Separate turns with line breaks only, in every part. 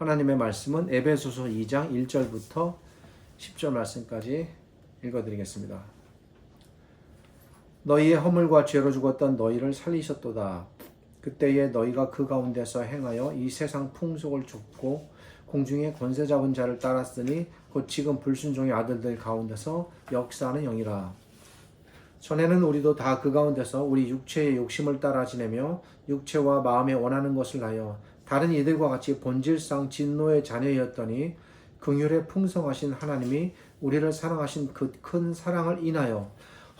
하나님의 말씀은 에베소서 2장 1절부터 10절 말씀까지 읽어드리겠습니다. 너희의 허물과 죄로 죽었던 너희를 살리셨도다. 그때에 너희가 그 가운데서 행하여 이 세상 풍속을 쫓고 공중의 권세 잡은 자를 따랐으니 곧 지금 불순종의 아들들 가운데서 역사하는 영이라. 전에는 우리도 다 그 가운데서 우리 육체의 욕심을 따라 지내며 육체와 마음에 원하는 것을 하여 다른 이들과 같이 본질상 진노의 자녀였더니 긍휼에 풍성하신 하나님이 우리를 사랑하신 그 큰 사랑을 인하여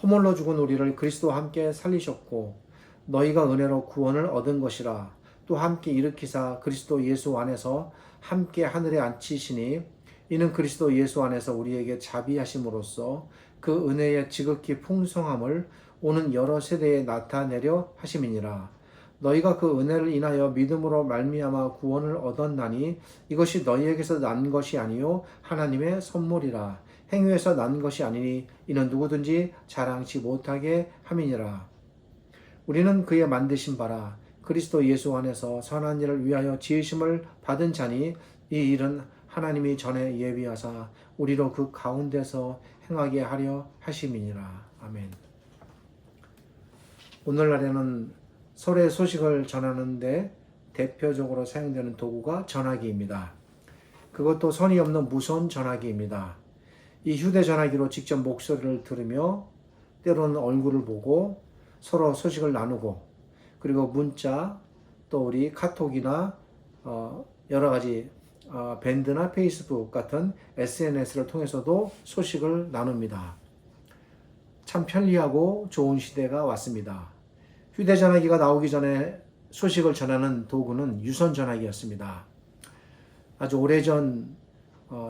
허물로 죽은 우리를 그리스도와 함께 살리셨고 너희가 은혜로 구원을 얻은 것이라. 또 함께 일으키사 그리스도 예수 안에서 함께 하늘에 앉히시니 이는 그리스도 예수 안에서 우리에게 자비하심으로써 그 은혜의 지극히 풍성함을 오는 여러 세대에 나타내려 하심이니라. 너희가 그 은혜를 인하여 믿음으로 말미암아 구원을 얻었나니 이것이 너희에게서 난 것이 아니요 하나님의 선물이라. 행위에서 난 것이 아니니 이는 누구든지 자랑치 못하게 함이니라. 우리는 그의 만드신 바라 그리스도 예수 안에서 선한 일을 위하여 지으심을 받은 자니 이 일은 하나님이 전에 예비하사 우리로 그 가운데서 행하게 하려 하심이니라. 아멘. 오늘날에는 설의 소식을 전하는데 대표적으로 사용되는 도구가 전화기입니다. 그것도 선이 없는 무선 전화기입니다. 이 휴대전화기로 직접 목소리를 들으며 때로는 얼굴을 보고 서로 소식을 나누고 그리고 문자 또 우리 카톡이나 여러 가지 밴드나 페이스북 같은 SNS를 통해서도 소식을 나눕니다. 참 편리하고 좋은 시대가 왔습니다. 휴대전화기가 나오기 전에 소식을 전하는 도구는 유선전화기였습니다. 아주 오래전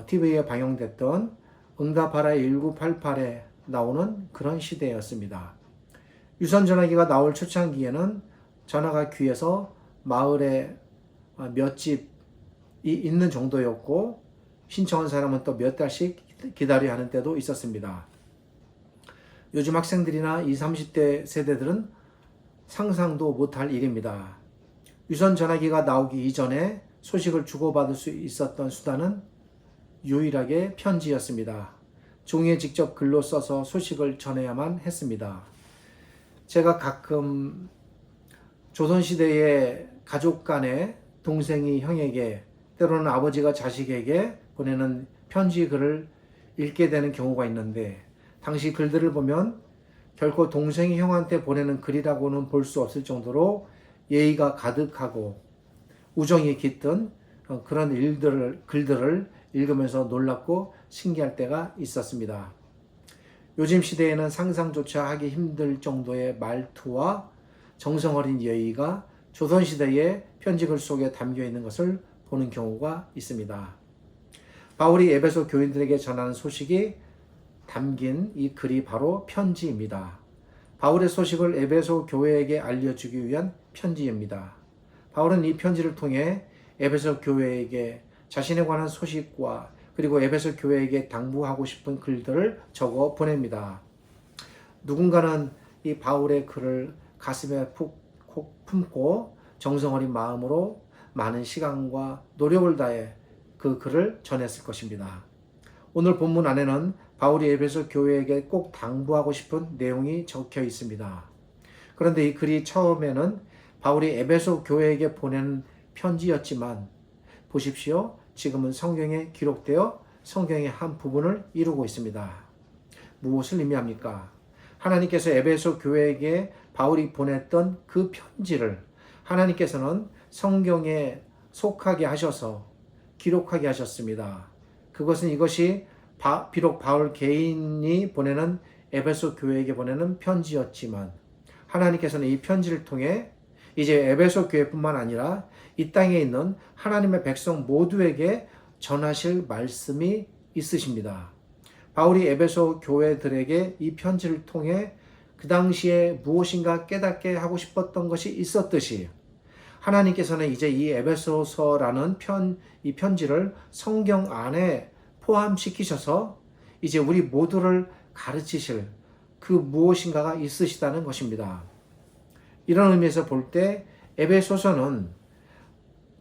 TV에 방영됐던 응답하라 1988에 나오는 그런 시대였습니다. 유선전화기가 나올 초창기에는 전화가 귀에서 마을에 몇 집이 있는 정도였고 신청한 사람은 또 몇 달씩 기다려야 하는 때도 있었습니다. 요즘 학생들이나 20, 30대 세대들은 상상도 못할 일입니다. 유선전화기가 나오기 이전에 소식을 주고받을 수 있었던 수단은 유일하게 편지였습니다. 종이에 직접 글로 써서 소식을 전해야만 했습니다. 제가 가끔 조선시대의 가족 간에 동생이 형에게 때로는 아버지가 자식에게 보내는 편지 글을 읽게 되는 경우가 있는데 당시 글들을 보면 결코 동생이 형한테 보내는 글이라고는 볼 수 없을 정도로 예의가 가득하고 우정이 깃든 그런 글들을 읽으면서 놀랍고 신기할 때가 있었습니다. 요즘 시대에는 상상조차 하기 힘들 정도의 말투와 정성 어린 예의가 조선시대의 편지글 속에 담겨 있는 것을 보는 경우가 있습니다. 바울이 에베소 교인들에게 전하는 소식이 담긴 이 글이 바로 편지입니다. 바울의 소식을 에베소 교회에게 알려주기 위한 편지입니다. 바울은 이 편지를 통해 에베소 교회에게 자신에 관한 소식과 그리고 에베소 교회에게 당부하고 싶은 글들을 적어 보냅니다. 누군가는 이 바울의 글을 가슴에 푹 품고 정성 어린 마음으로 많은 시간과 노력을 다해 그 글을 전했을 것입니다. 오늘 본문 안에는 바울이 에베소 교회에게 꼭 당부하고 싶은 내용이 적혀 있습니다. 그런데 이 글이 처음에는 바울이 에베소 교회에게 보낸 편지였지만 보십시오. 지금은 성경에 기록되어 성경의 한 부분을 이루고 있습니다. 무엇을 의미합니까? 하나님께서 에베소 교회에게 바울이 보냈던 그 편지를 하나님께서는 성경에 속하게 하셔서 기록하게 하셨습니다. 이것이 비록 바울 개인이 보내는 에베소 교회에게 보내는 편지였지만 하나님께서는 이 편지를 통해 이제 에베소 교회뿐만 아니라 이 땅에 있는 하나님의 백성 모두에게 전하실 말씀이 있으십니다. 바울이 에베소 교회들에게 이 편지를 통해 그 당시에 무엇인가 깨닫게 하고 싶었던 것이 있었듯이 하나님께서는 이제 이 에베소서라는 이 편지를 성경 안에 포함시키셔서 이제 우리 모두를 가르치실 그 무엇인가가 있으시다는 것입니다. 이런 의미에서 볼 때 에베소서는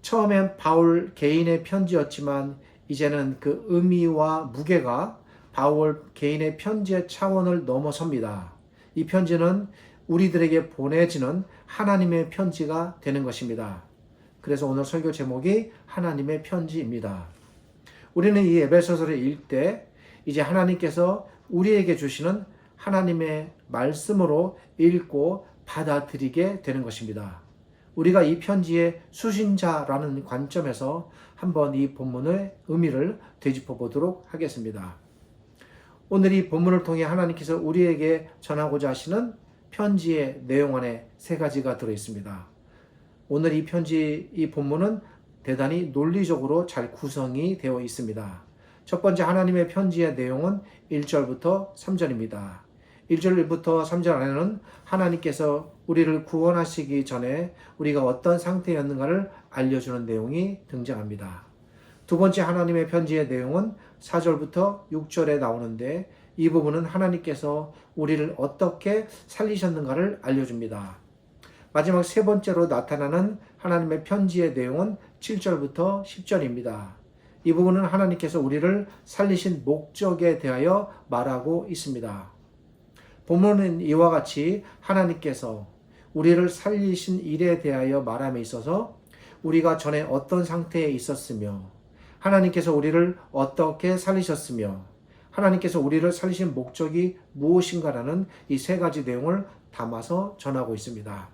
처음엔 바울 개인의 편지였지만 이제는 그 의미와 무게가 바울 개인의 편지의 차원을 넘어섭니다. 이 편지는 우리들에게 보내지는 하나님의 편지가 되는 것입니다. 그래서 오늘 설교 제목이 하나님의 편지입니다. 우리는 이 에베소서를 읽을 때 이제 하나님께서 우리에게 주시는 하나님의 말씀으로 읽고 받아들이게 되는 것입니다. 우리가 이 편지의 수신자라는 관점에서 한번 이 본문의 의미를 되짚어 보도록 하겠습니다. 오늘 이 본문을 통해 하나님께서 우리에게 전하고자 하시는 편지의 내용 안에 세 가지가 들어 있습니다. 오늘 이 편지, 이 본문은 대단히 논리적으로 잘 구성이 되어 있습니다. 첫 번째 하나님의 편지의 내용은 1절부터 3절입니다. 1절부터 3절 안에는 하나님께서 우리를 구원하시기 전에 우리가 어떤 상태였는가를 알려주는 내용이 등장합니다. 두 번째 하나님의 편지의 내용은 4절부터 6절에 나오는데 이 부분은 하나님께서 우리를 어떻게 살리셨는가를 알려줍니다. 마지막 세 번째로 나타나는 하나님의 편지의 내용은 7절부터 10절입니다. 이 부분은 하나님께서 우리를 살리신 목적에 대하여 말하고 있습니다. 본문은 이와 같이 하나님께서 우리를 살리신 일에 대하여 말함에 있어서 우리가 전에 어떤 상태에 있었으며 하나님께서 우리를 어떻게 살리셨으며 하나님께서 우리를 살리신 목적이 무엇인가라는 이 세 가지 내용을 담아서 전하고 있습니다.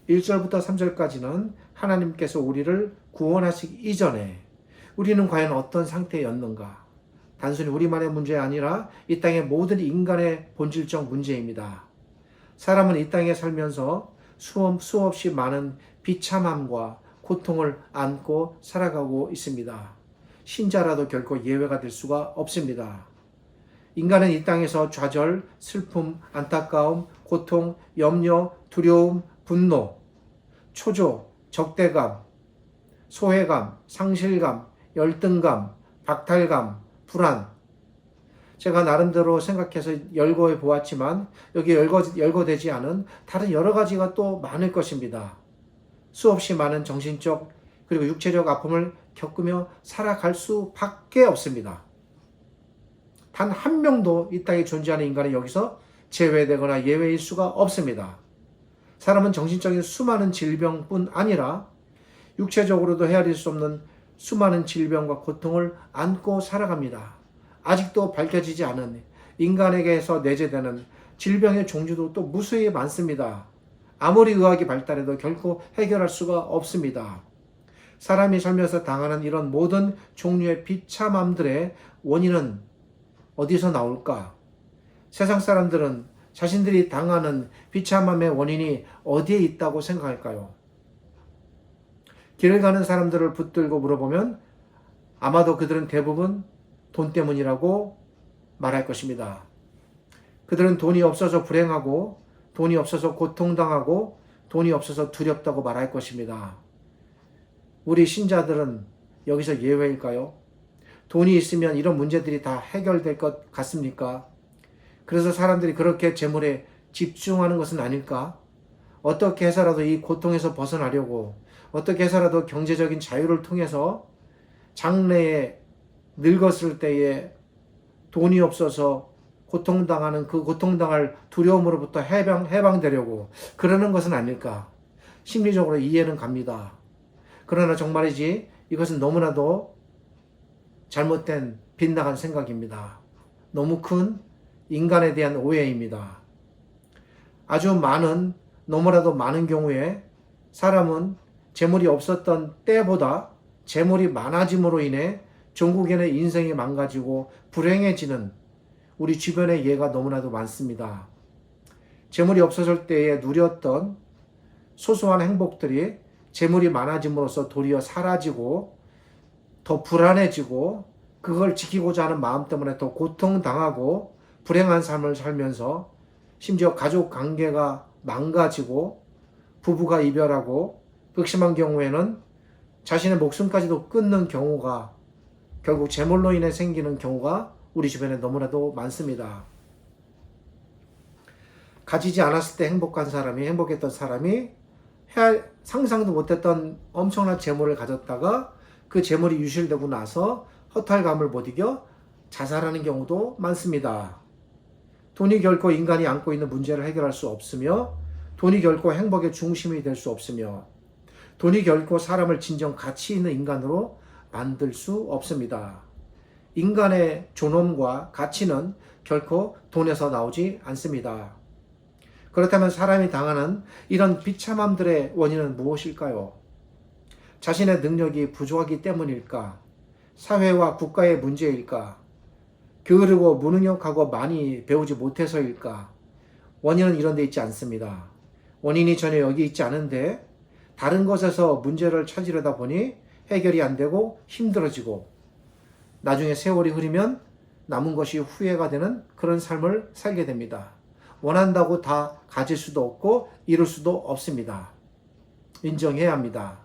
1절부터 3절까지는 하나님께서 우리를 구원하시기 이전에 우리는 과연 어떤 상태였는가? 단순히 우리만의 문제 아니라 이 땅의 모든 인간의 본질적 문제입니다. 사람은 이 땅에 살면서 수없이 많은 비참함과 고통을 안고 살아가고 있습니다. 신자라도 결코 예외가 될 수가 없습니다. 인간은 이 땅에서 좌절, 슬픔, 안타까움, 고통, 염려, 두려움, 분노, 초조, 적대감, 소외감, 상실감, 열등감, 박탈감, 불안. 제가 나름대로 생각해서 열거해 보았지만 여기 열거되지 않은 다른 여러 가지가 또 많을 것입니다. 수없이 많은 정신적 그리고 육체적 아픔을 겪으며 살아갈 수밖에 없습니다. 단 한 명도 이 땅에 존재하는 인간은 여기서 제외되거나 예외일 수가 없습니다. 사람은 정신적인 수많은 질병뿐 아니라 육체적으로도 헤아릴 수 없는 수많은 질병과 고통을 안고 살아갑니다. 아직도 밝혀지지 않은 인간에게서 내재되는 질병의 종류도 또 무수히 많습니다. 아무리 의학이 발달해도 결코 해결할 수가 없습니다. 사람이 살면서 당하는 이런 모든 종류의 비참함들의 원인은 어디서 나올까? 세상 사람들은 자신들이 당하는 비참함의 원인이 어디에 있다고 생각할까요? 길을 가는 사람들을 붙들고 물어보면 아마도 그들은 대부분 돈 때문이라고 말할 것입니다. 그들은 돈이 없어서 불행하고 돈이 없어서 고통당하고 돈이 없어서 두렵다고 말할 것입니다. 우리 신자들은 여기서 예외일까요? 돈이 있으면 이런 문제들이 다 해결될 것 같습니까? 그래서 사람들이 그렇게 재물에 집중하는 것은 아닐까? 어떻게 해서라도 이 고통에서 벗어나려고 어떻게 해서라도 경제적인 자유를 통해서 장래에 늙었을 때에 돈이 없어서 고통당하는 그 고통당할 두려움으로부터 해방되려고 그러는 것은 아닐까? 심리적으로 이해는 갑니다. 그러나 정말이지 이것은 너무나도 잘못된 빗나간 생각입니다. 너무 큰 인간에 대한 오해입니다. 아주 너무나도 많은 경우에 사람은 재물이 없었던 때보다 재물이 많아짐으로 인해 종국인의 인생이 망가지고 불행해지는 우리 주변의 예가 너무나도 많습니다. 재물이 없었을 때에 누렸던 소소한 행복들이 재물이 많아짐으로써 도리어 사라지고 더 불안해지고 그걸 지키고자 하는 마음 때문에 더 고통당하고 불행한 삶을 살면서 심지어 가족 관계가 망가지고 부부가 이별하고 극심한 경우에는 자신의 목숨까지도 끊는 경우가 결국 재물로 인해 생기는 경우가 우리 주변에 너무나도 많습니다. 가지지 않았을 때 행복했던 사람이 상상도 못했던 엄청난 재물을 가졌다가 그 재물이 유실되고 나서 허탈감을 못 이겨 자살하는 경우도 많습니다. 돈이 결코 인간이 안고 있는 문제를 해결할 수 없으며, 돈이 결코 행복의 중심이 될 수 없으며, 돈이 결코 사람을 진정 가치 있는 인간으로 만들 수 없습니다. 인간의 존엄과 가치는 결코 돈에서 나오지 않습니다. 그렇다면 사람이 당하는 이런 비참함들의 원인은 무엇일까요? 자신의 능력이 부족하기 때문일까? 사회와 국가의 문제일까? 게으르고 무능력하고 많이 배우지 못해서일까? 원인은 이런 데 있지 않습니다. 원인이 전혀 여기 있지 않은데 다른 것에서 문제를 찾으려다 보니 해결이 안 되고 힘들어지고, 나중에 세월이 흐르면 남은 것이 후회가 되는 그런 삶을 살게 됩니다. 원한다고 다 가질 수도 없고 이룰 수도 없습니다. 인정해야 합니다.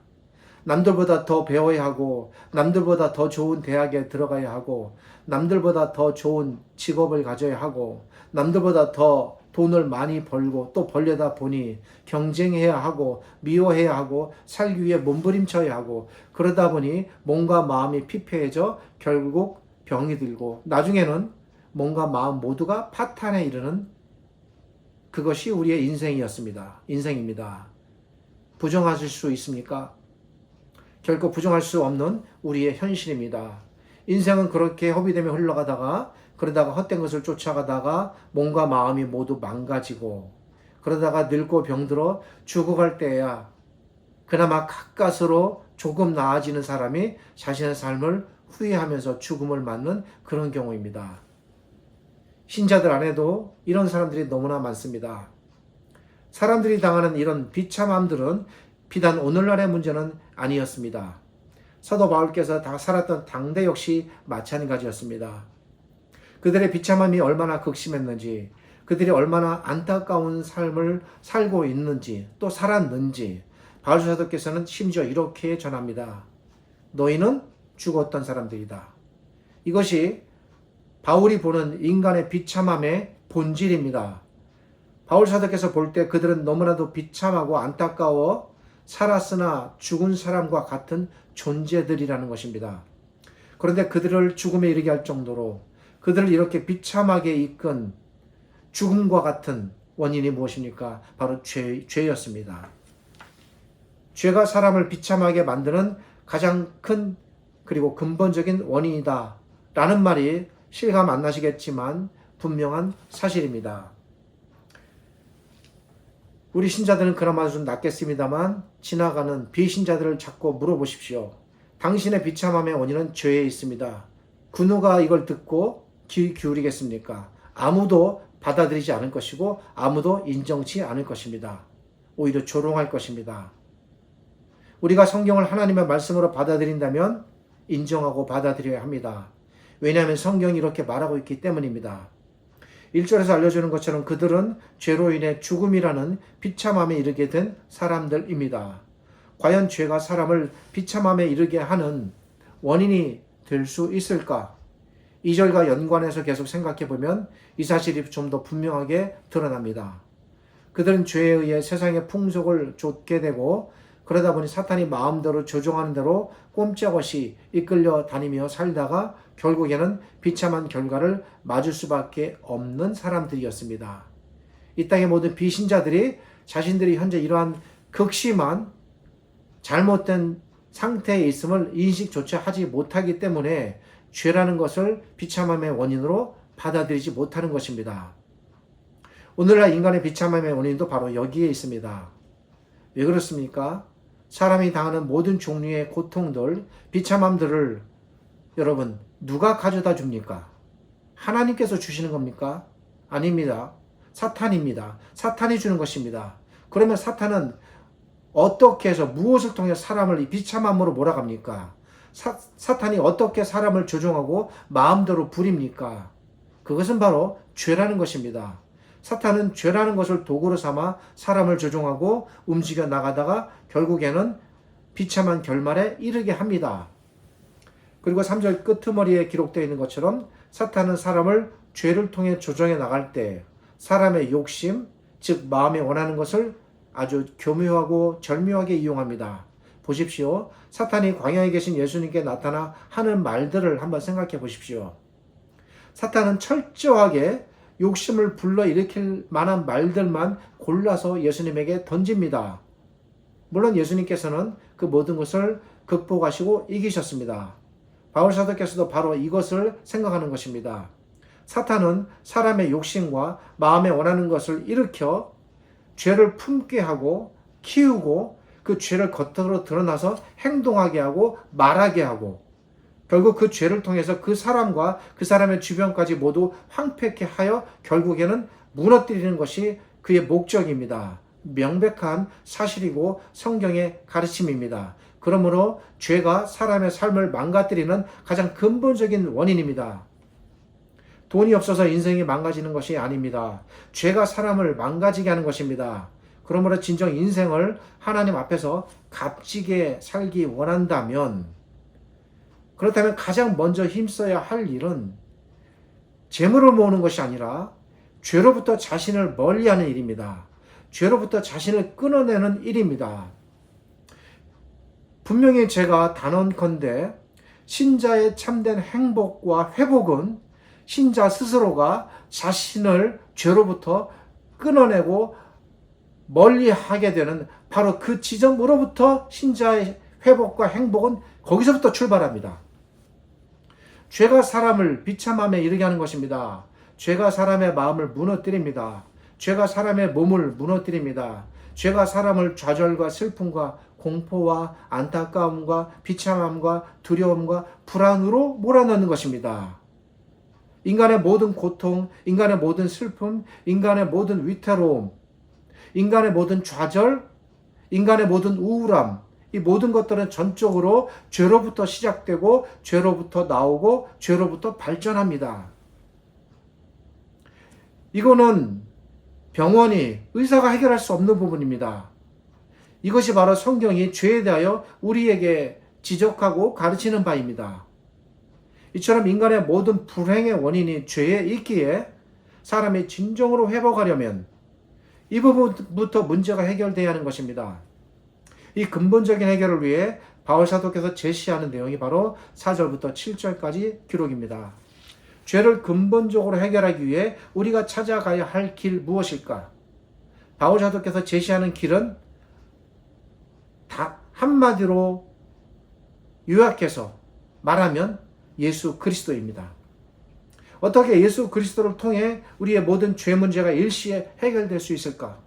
남들보다 더 배워야 하고, 남들보다 더 좋은 대학에 들어가야 하고, 남들보다 더 좋은 직업을 가져야 하고, 남들보다 더 돈을 많이 벌고 또 벌려다 보니 경쟁해야 하고 미워해야 하고 살기 위해 몸부림쳐야 하고, 그러다 보니 몸과 마음이 피폐해져 결국 병이 들고 나중에는 몸과 마음 모두가 파탄에 이르는, 그것이 우리의 인생입니다. 부정하실 수 있습니까? 결코 부정할 수 없는 우리의 현실입니다. 인생은 그렇게 허비되며 흘러가다가, 그러다가 헛된 것을 쫓아가다가 몸과 마음이 모두 망가지고, 그러다가 늙고 병들어 죽어갈 때야 그나마 가까스로 조금 나아지는 사람이 자신의 삶을 후회하면서 죽음을 맞는 그런 경우입니다. 신자들 안에도 이런 사람들이 너무나 많습니다. 사람들이 당하는 이런 비참함들은 비단 오늘날의 문제는 아니었습니다. 사도 바울께서 다 살았던 당대 역시 마찬가지였습니다. 그들의 비참함이 얼마나 극심했는지, 그들이 얼마나 안타까운 삶을 살고 있는지, 또 살았는지 바울 사도께서는 심지어 이렇게 전합니다. 너희는 죽었던 사람들이다. 이것이 바울이 보는 인간의 비참함의 본질입니다. 바울 사도께서 볼 때 그들은 너무나도 비참하고 안타까워 살았으나 죽은 사람과 같은 존재들이라는 것입니다. 그런데 그들을 죽음에 이르게 할 정도로 그들을 이렇게 비참하게 이끈 죽음과 같은 원인이 무엇입니까? 바로 죄였습니다. 죄가 사람을 비참하게 만드는 가장 큰 그리고 근본적인 원인이다 라는 말이 실감 안 나시겠지만 분명한 사실입니다. 우리 신자들은 그나마 좀 낫겠습니다만 지나가는 비신자들을 자꾸 물어보십시오. 당신의 비참함의 원인은 죄에 있습니다. 그 누가 이걸 듣고 귀 기울이겠습니까? 아무도 받아들이지 않을 것이고 아무도 인정치 않을 것입니다. 오히려 조롱할 것입니다. 우리가 성경을 하나님의 말씀으로 받아들인다면 인정하고 받아들여야 합니다. 왜냐하면 성경이 이렇게 말하고 있기 때문입니다. 1절에서 알려주는 것처럼 그들은 죄로 인해 죽음이라는 비참함에 이르게 된 사람들입니다. 과연 죄가 사람을 비참함에 이르게 하는 원인이 될 수 있을까? 2절과 연관해서 계속 생각해 보면 이 사실이 좀 더 분명하게 드러납니다. 그들은 죄에 의해 세상의 풍속을 좇게 되고, 그러다 보니 사탄이 마음대로 조종하는 대로 꼼짝없이 이끌려 다니며 살다가 결국에는 비참한 결과를 맞을 수밖에 없는 사람들이었습니다. 이 땅의 모든 비신자들이 자신들이 현재 이러한 극심한 잘못된 상태에 있음을 인식조차 하지 못하기 때문에 죄라는 것을 비참함의 원인으로 받아들이지 못하는 것입니다. 오늘날 인간의 비참함의 원인도 바로 여기에 있습니다. 왜 그렇습니까? 사람이 당하는 모든 종류의 고통들, 비참함들을 여러분 누가 가져다 줍니까? 하나님께서 주시는 겁니까? 아닙니다. 사탄입니다. 사탄이 주는 것입니다. 그러면 사탄은 어떻게 해서 무엇을 통해 사람을 이 비참함으로 몰아갑니까? 사탄이 어떻게 사람을 조종하고 마음대로 부립니까? 그것은 바로 죄라는 것입니다. 사탄은 죄라는 것을 도구로 삼아 사람을 조종하고 움직여 나가다가 결국에는 비참한 결말에 이르게 합니다. 그리고 3절 끄트머리에 기록되어 있는 것처럼 사탄은 사람을 죄를 통해 조정해 나갈 때 사람의 욕심, 즉 마음에 원하는 것을 아주 교묘하고 절묘하게 이용합니다. 보십시오. 사탄이 광야에 계신 예수님께 나타나 하는 말들을 한번 생각해 보십시오. 사탄은 철저하게 욕심을 불러일으킬 만한 말들만 골라서 예수님에게 던집니다. 물론 예수님께서는 그 모든 것을 극복하시고 이기셨습니다. 바울 사도께서도 바로 이것을 생각하는 것입니다. 사탄은 사람의 욕심과 마음에 원하는 것을 일으켜 죄를 품게 하고 키우고 그 죄를 겉으로 드러나서 행동하게 하고 말하게 하고 결국 그 죄를 통해서 그 사람과 그 사람의 주변까지 모두 황폐케 하여 결국에는 무너뜨리는 것이 그의 목적입니다. 명백한 사실이고 성경의 가르침입니다. 그러므로 죄가 사람의 삶을 망가뜨리는 가장 근본적인 원인입니다. 돈이 없어서 인생이 망가지는 것이 아닙니다. 죄가 사람을 망가지게 하는 것입니다. 그러므로 진정 인생을 하나님 앞에서 값지게 살기 원한다면, 그렇다면 가장 먼저 힘써야 할 일은 재물을 모으는 것이 아니라 죄로부터 자신을 멀리하는 일입니다. 죄로부터 자신을 끊어내는 일입니다. 분명히 제가 단언컨대 신자의 참된 행복과 회복은 신자 스스로가 자신을 죄로부터 끊어내고 멀리하게 되는 바로 그 지점으로부터 신자의 회복과 행복은 거기서부터 출발합니다. 죄가 사람을 비참함에 이르게 하는 것입니다. 죄가 사람의 마음을 무너뜨립니다. 죄가 사람의 몸을 무너뜨립니다. 죄가 사람을 좌절과 슬픔과 공포와 안타까움과 비참함과 두려움과 불안으로 몰아넣는 것입니다. 인간의 모든 고통, 인간의 모든 슬픔, 인간의 모든 위태로움, 인간의 모든 좌절, 인간의 모든 우울함, 이 모든 것들은 전적으로 죄로부터 시작되고 죄로부터 나오고 죄로부터 발전합니다. 이거는 병원이, 의사가 해결할 수 없는 부분입니다. 이것이 바로 성경이 죄에 대하여 우리에게 지적하고 가르치는 바입니다. 이처럼 인간의 모든 불행의 원인이 죄에 있기에 사람이 진정으로 회복하려면 이 부분부터 문제가 해결돼야 하는 것입니다. 이 근본적인 해결을 위해 바울 사도께서 제시하는 내용이 바로 4절부터 7절까지 기록입니다. 죄를 근본적으로 해결하기 위해 우리가 찾아가야 할 길 무엇일까? 바울 사도께서 제시하는 길은 다 한마디로 요약해서 말하면 예수 그리스도입니다. 어떻게 예수 그리스도를 통해 우리의 모든 죄 문제가 일시에 해결될 수 있을까?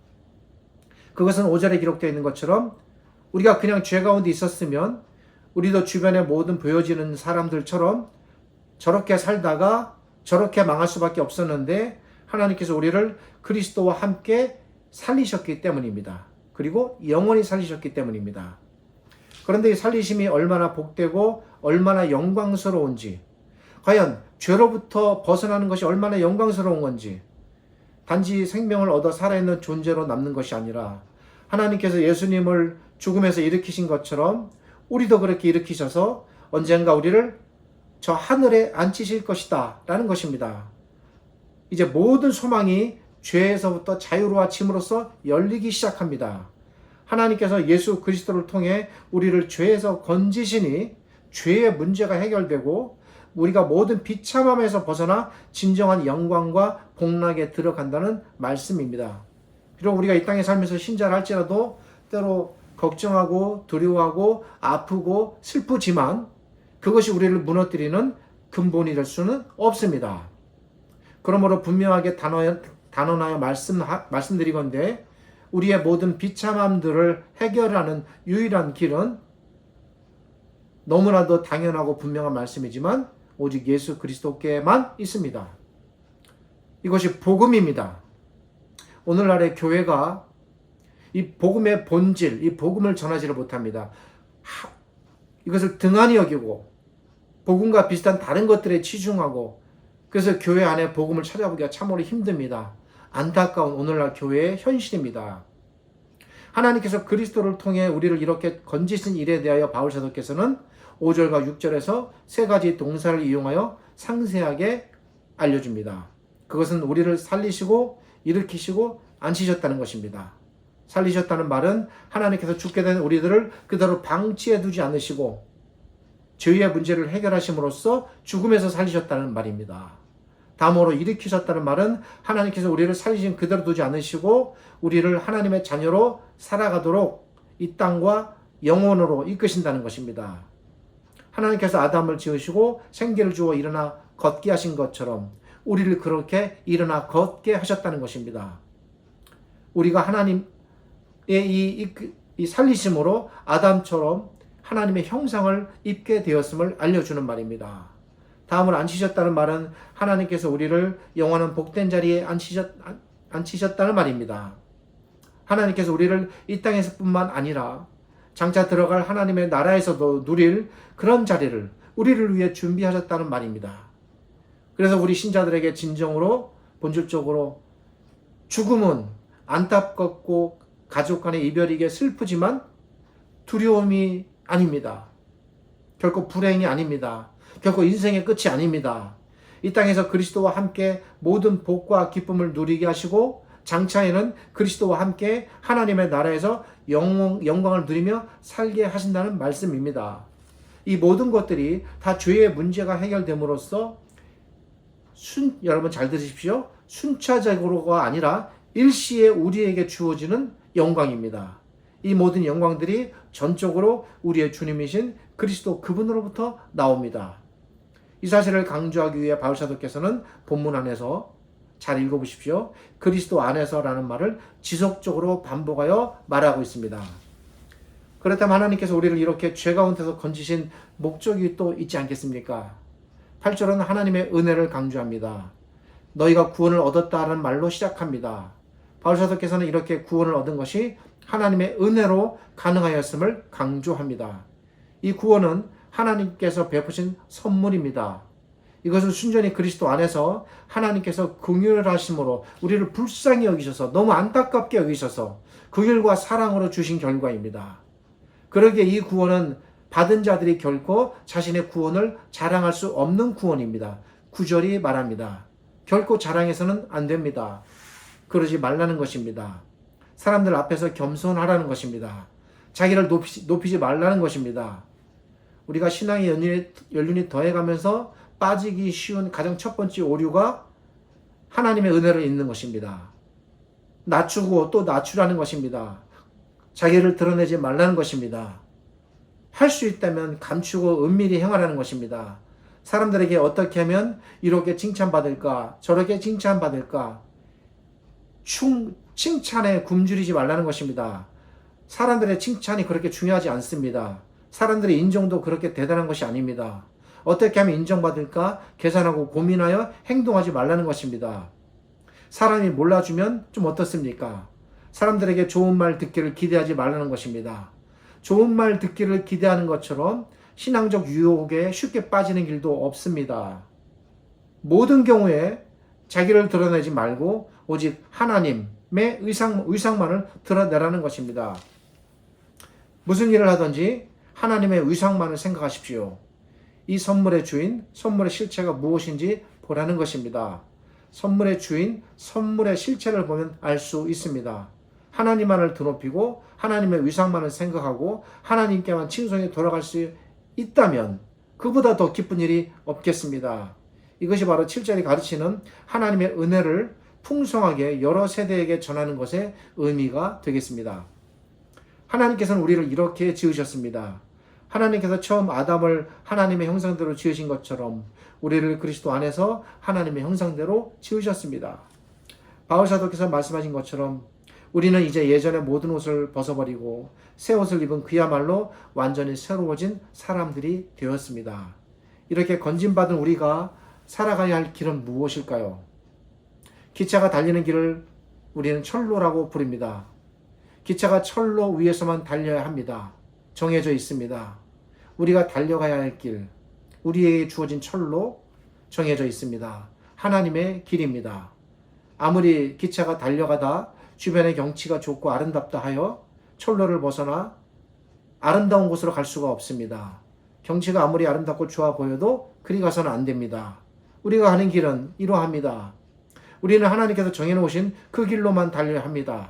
그것은 5절에 기록되어 있는 것처럼 우리가 그냥 죄 가운데 있었으면 우리도 주변에 모든 보여지는 사람들처럼 저렇게 살다가 저렇게 망할 수밖에 없었는데 하나님께서 우리를 그리스도와 함께 살리셨기 때문입니다. 그리고 영원히 살리셨기 때문입니다. 그런데 이 살리심이 얼마나 복되고 얼마나 영광스러운지, 과연 죄로부터 벗어나는 것이 얼마나 영광스러운 건지, 단지 생명을 얻어 살아있는 존재로 남는 것이 아니라 하나님께서 예수님을 죽음에서 일으키신 것처럼 우리도 그렇게 일으키셔서 언젠가 우리를 저 하늘에 앉히실 것이다 라는 것입니다. 이제 모든 소망이 죄에서부터 자유로워짐으로써 열리기 시작합니다. 하나님께서 예수 그리스도를 통해 우리를 죄에서 건지시니 죄의 문제가 해결되고 우리가 모든 비참함에서 벗어나 진정한 영광과 복락에 들어간다는 말씀입니다. 비록 우리가 이 땅에 살면서 신자를 할지라도 때로 걱정하고 두려워하고 아프고 슬프지만 그것이 우리를 무너뜨리는 근본이 될 수는 없습니다. 그러므로 분명하게 단언하여 말씀드리건대 우리의 모든 비참함들을 해결하는 유일한 길은 너무나도 당연하고 분명한 말씀이지만 오직 예수 그리스도께만 있습니다. 이것이 복음입니다. 오늘날의 교회가 이 복음의 본질, 이 복음을 전하지를 못합니다. 이것을 등한히 여기고 복음과 비슷한 다른 것들에 치중하고 그래서 교회 안에 복음을 찾아보기가 참으로 힘듭니다. 안타까운 오늘날 교회의 현실입니다. 하나님께서 그리스도를 통해 우리를 이렇게 건지신 일에 대하여 바울 사도께서는 5절과 6절에서 세 가지 동사를 이용하여 상세하게 알려줍니다. 그것은 우리를 살리시고 일으키시고 앉히셨다는 것입니다. 살리셨다는 말은 하나님께서 죽게 된 우리들을 그대로 방치해 두지 않으시고 죄의 문제를 해결하심으로써 죽음에서 살리셨다는 말입니다. 다음으로 일으키셨다는 말은 하나님께서 우리를 살리신 그대로 두지 않으시고 우리를 하나님의 자녀로 살아가도록 이 땅과 영원으로 이끄신다는 것입니다. 하나님께서 아담을 지으시고 생기를 주어 일어나 걷게 하신 것처럼 우리를 그렇게 일어나 걷게 하셨다는 것입니다. 우리가 하나님의 이 살리심으로 아담처럼 하나님의 형상을 입게 되었음을 알려주는 말입니다. 다음으로 앉히셨다는 말은 하나님께서 우리를 영원한 복된 자리에 앉히셨다는 말입니다. 하나님께서 우리를 이 땅에서뿐만 아니라 장차 들어갈 하나님의 나라에서도 누릴 그런 자리를 우리를 위해 준비하셨다는 말입니다. 그래서 우리 신자들에게 진정으로 본질적으로 죽음은 안타깝고 가족 간의 이별이게 슬프지만 두려움이 아닙니다. 결코 불행이 아닙니다. 결코 인생의 끝이 아닙니다. 이 땅에서 그리스도와 함께 모든 복과 기쁨을 누리게 하시고 장차에는 그리스도와 함께 하나님의 나라에서 영광을 누리며 살게 하신다는 말씀입니다. 이 모든 것들이 다 죄의 문제가 해결됨으로써 여러분 잘 들으십시오. 순차적으로가 아니라 일시에 우리에게 주어지는 영광입니다. 이 모든 영광들이 전적으로 우리의 주님이신 그리스도 그분으로부터 나옵니다. 이 사실을 강조하기 위해 바울사도께서는 본문 안에서 잘 읽어보십시오. 그리스도 안에서라는 말을 지속적으로 반복하여 말하고 있습니다. 그렇다면 하나님께서 우리를 이렇게 죄 가운데서 건지신 목적이 또 있지 않겠습니까? 8절은 하나님의 은혜를 강조합니다. 너희가 구원을 얻었다는 말로 시작합니다. 바울사도께서는 이렇게 구원을 얻은 것이 하나님의 은혜로 가능하였음을 강조합니다. 이 구원은 하나님께서 베푸신 선물입니다. 이것은 순전히 그리스도 안에서 하나님께서 긍휼하심으로 우리를 불쌍히 여기셔서 너무 안타깝게 여기셔서 긍휼과 사랑으로 주신 결과입니다. 그러기에 이 구원은 받은 자들이 결코 자신의 구원을 자랑할 수 없는 구원입니다. 9절이 말합니다. 결코 자랑해서는 안 됩니다. 그러지 말라는 것입니다. 사람들 앞에서 겸손하라는 것입니다. 자기를 높이지 말라는 것입니다. 우리가 신앙의 연륜이 더해가면서 빠지기 쉬운 가장 첫 번째 오류가 하나님의 은혜를 잊는 것입니다. 낮추고 또 낮추라는 것입니다. 자기를 드러내지 말라는 것입니다. 할 수 있다면 감추고 은밀히 행하라는 것입니다. 사람들에게 어떻게 하면 이렇게 칭찬받을까, 저렇게 칭찬받을까, 칭찬에 굶주리지 말라는 것입니다. 사람들의 칭찬이 그렇게 중요하지 않습니다. 사람들의 인정도 그렇게 대단한 것이 아닙니다. 어떻게 하면 인정받을까 계산하고 고민하여 행동하지 말라는 것입니다. 사람이 몰라주면 좀 어떻습니까? 사람들에게 좋은 말 듣기를 기대하지 말라는 것입니다. 좋은 말 듣기를 기대하는 것처럼 신앙적 유혹에 쉽게 빠지는 길도 없습니다. 모든 경우에 자기를 드러내지 말고 오직 하나님의 의상만을 드러내라는 것입니다. 무슨 일을 하든지 하나님의 의상만을 생각하십시오. 이 선물의 주인, 선물의 실체가 무엇인지 보라는 것입니다. 선물의 주인, 선물의 실체를 보면 알 수 있습니다. 하나님만을 드높이고 하나님의 위상만을 생각하고 하나님께만 칭송이 돌아갈 수 있다면 그보다 더 기쁜 일이 없겠습니다. 이것이 바로 7절이 가르치는 하나님의 은혜를 풍성하게 여러 세대에게 전하는 것의 의미가 되겠습니다. 하나님께서는 우리를 이렇게 지으셨습니다. 하나님께서 처음 아담을 하나님의 형상대로 지으신 것처럼 우리를 그리스도 안에서 하나님의 형상대로 지으셨습니다. 바울사도께서 말씀하신 것처럼 우리는 이제 예전의 모든 옷을 벗어버리고 새 옷을 입은 그야말로 완전히 새로워진 사람들이 되었습니다. 이렇게 건진받은 우리가 살아가야 할 길은 무엇일까요? 기차가 달리는 길을 우리는 철로라고 부릅니다. 기차가 철로 위에서만 달려야 합니다. 정해져 있습니다. 우리가 달려가야 할 길, 우리에게 주어진 철로 정해져 있습니다. 하나님의 길입니다. 아무리 기차가 달려가다 주변의 경치가 좋고 아름답다 하여 철로를 벗어나 아름다운 곳으로 갈 수가 없습니다. 경치가 아무리 아름답고 좋아 보여도 그리 가서는 안 됩니다. 우리가 가는 길은 이러합니다. 우리는 하나님께서 정해놓으신 그 길로만 달려야 합니다.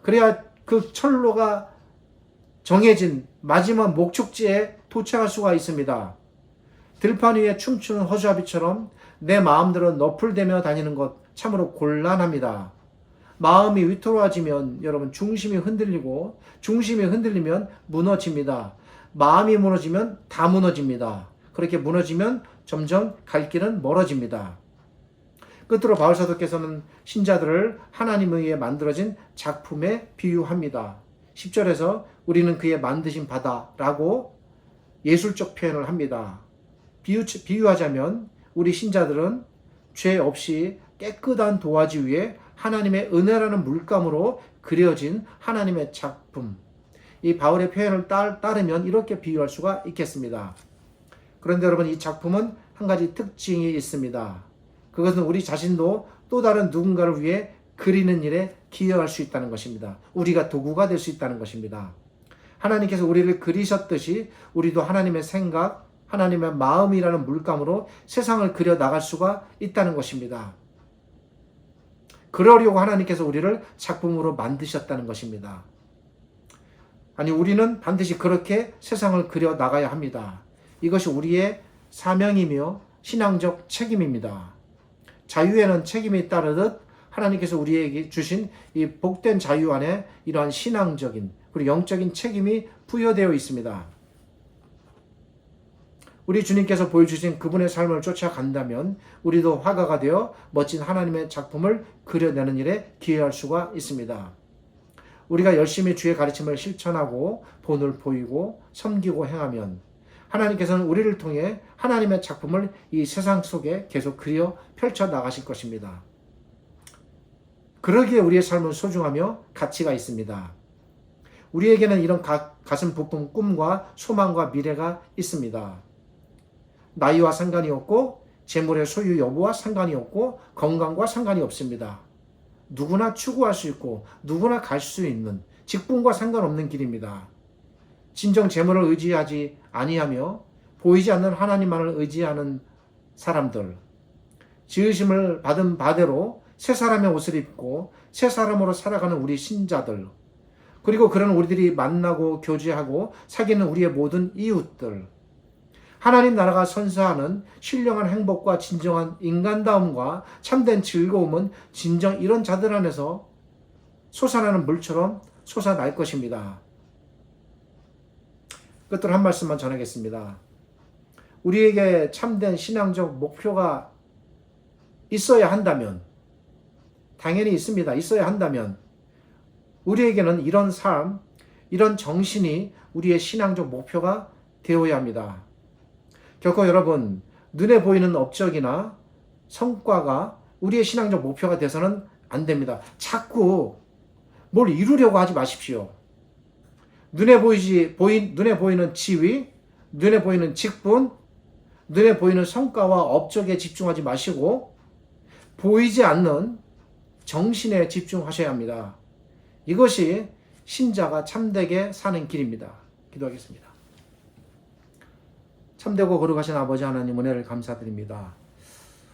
그래야 그 철로가 정해진 마지막 목적지에 도착할 수가 있습니다. 들판 위에 춤추는 허수아비처럼 내 마음대로 너풀대며 다니는 것 참으로 곤란합니다. 마음이 위태로워지면 여러분 중심이 흔들리고, 중심이 흔들리면 무너집니다. 마음이 무너지면 다 무너집니다. 그렇게 무너지면 점점 갈 길은 멀어집니다. 끝으로 바울사도께서는 신자들을 하나님에 의해 만들어진 작품에 비유합니다. 10절에서 우리는 그의 만드신 바다라고 예술적 표현을 합니다. 비유하자면 우리 신자들은 죄 없이 깨끗한 도화지 위에 하나님의 은혜라는 물감으로 그려진 하나님의 작품. 이 바울의 표현을 따르면 이렇게 비유할 수가 있겠습니다. 그런데 여러분, 이 작품은 한 가지 특징이 있습니다. 그것은 우리 자신도 또 다른 누군가를 위해 그리는 일에 기여할 수 있다는 것입니다. 우리가 도구가 될 수 있다는 것입니다. 하나님께서 우리를 그리셨듯이 우리도 하나님의 생각, 하나님의 마음이라는 물감으로 세상을 그려 나갈 수가 있다는 것입니다. 그러려고 하나님께서 우리를 작품으로 만드셨다는 것입니다. 아니, 우리는 반드시 그렇게 세상을 그려 나가야 합니다. 이것이 우리의 사명이며 신앙적 책임입니다. 자유에는 책임이 따르듯 하나님께서 우리에게 주신 이 복된 자유 안에 이러한 신앙적인 그리고 영적인 책임이 부여되어 있습니다. 우리 주님께서 보여주신 그분의 삶을 쫓아간다면 우리도 화가가 되어 멋진 하나님의 작품을 그려내는 일에 기여할 수가 있습니다. 우리가 열심히 주의 가르침을 실천하고 본을 보이고 섬기고 행하면 하나님께서는 우리를 통해 하나님의 작품을 이 세상 속에 계속 그려 펼쳐 나가실 것입니다. 그러기에 우리의 삶은 소중하며 가치가 있습니다. 우리에게는 이런 가슴 부푼 꿈과 소망과 미래가 있습니다. 나이와 상관이 없고 재물의 소유 여부와 상관이 없고 건강과 상관이 없습니다. 누구나 추구할 수 있고 누구나 갈 수 있는 직분과 상관없는 길입니다. 진정 재물을 의지하지 아니하며 보이지 않는 하나님만을 의지하는 사람들, 지으심을 받은 바대로 새 사람의 옷을 입고 새 사람으로 살아가는 우리 신자들, 그리고 그런 우리들이 만나고 교제하고 사귀는 우리의 모든 이웃들, 하나님 나라가 선사하는 신령한 행복과 진정한 인간다움과 참된 즐거움은 진정 이런 자들 안에서 솟아나는 물처럼 솟아날 것입니다. 끝으로 한 말씀만 전하겠습니다. 우리에게 참된 신앙적 목표가 있어야 한다면, 당연히 있습니다. 있어야 한다면 우리에게는 이런 삶, 이런 정신이 우리의 신앙적 목표가 되어야 합니다. 결코 여러분, 눈에 보이는 업적이나 성과가 우리의 신앙적 목표가 돼서는 안 됩니다. 자꾸 뭘 이루려고 하지 마십시오. 눈에 보이는 지위, 눈에 보이는 직분, 눈에 보이는 성과와 업적에 집중하지 마시고 보이지 않는 정신에 집중하셔야 합니다. 이것이 신자가 참되게 사는 길입니다. 기도하겠습니다. 참되고 거룩하신 아버지 하나님, 은혜를 감사드립니다.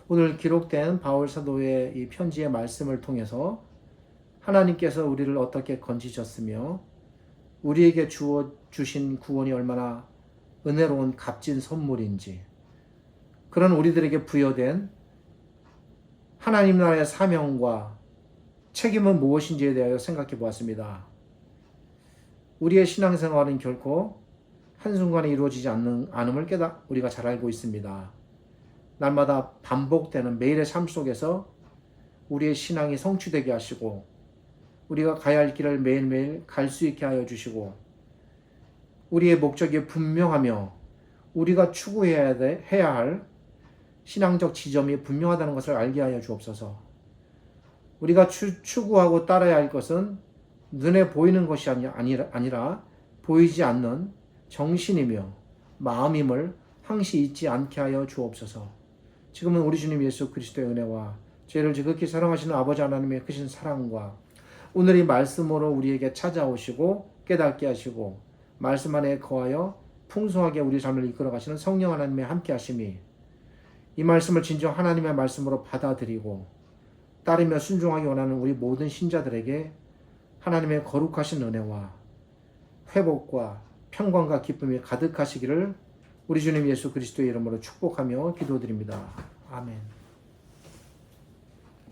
오늘 기록된 바울 사도의 이 편지의 말씀을 통해서 하나님께서 우리를 어떻게 건지셨으며 우리에게 주신 구원이 얼마나 은혜로운 값진 선물인지, 그런 우리들에게 부여된 하나님 나라의 사명과 책임은 무엇인지에 대하여 생각해 보았습니다. 우리의 신앙생활은 결코 한순간에 이루어지지 않음을 우리가 잘 알고 있습니다. 날마다 반복되는 매일의 삶 속에서 우리의 신앙이 성취되게 하시고 우리가 가야 할 길을 매일매일 갈 수 있게 하여 주시고 우리의 목적이 분명하며 우리가 추구해야 할 신앙적 지점이 분명하다는 것을 알게 하여 주옵소서. 우리가 추구하고 따라야 할 것은 눈에 보이는 것이 아니라 보이지 않는 정신이며 마음임을 항시 잊지 않게 하여 주옵소서. 지금은 우리 주님 예수 그리스도의 은혜와 죄를 지극히 사랑하시는 아버지 하나님의 크신 사랑과 오늘 이 말씀으로 우리에게 찾아오시고 깨닫게 하시고 말씀 안에 거하여 풍성하게 우리 삶을 이끌어 가시는 성령 하나님의 함께 하심이 이 말씀을 진정 하나님의 말씀으로 받아들이고 따르며 순종하기 원하는 우리 모든 신자들에게 하나님의 거룩하신 은혜와 회복과 평강과 기쁨이 가득하시기를 우리 주님 예수 그리스도의 이름으로 축복하며 기도드립니다. 아멘.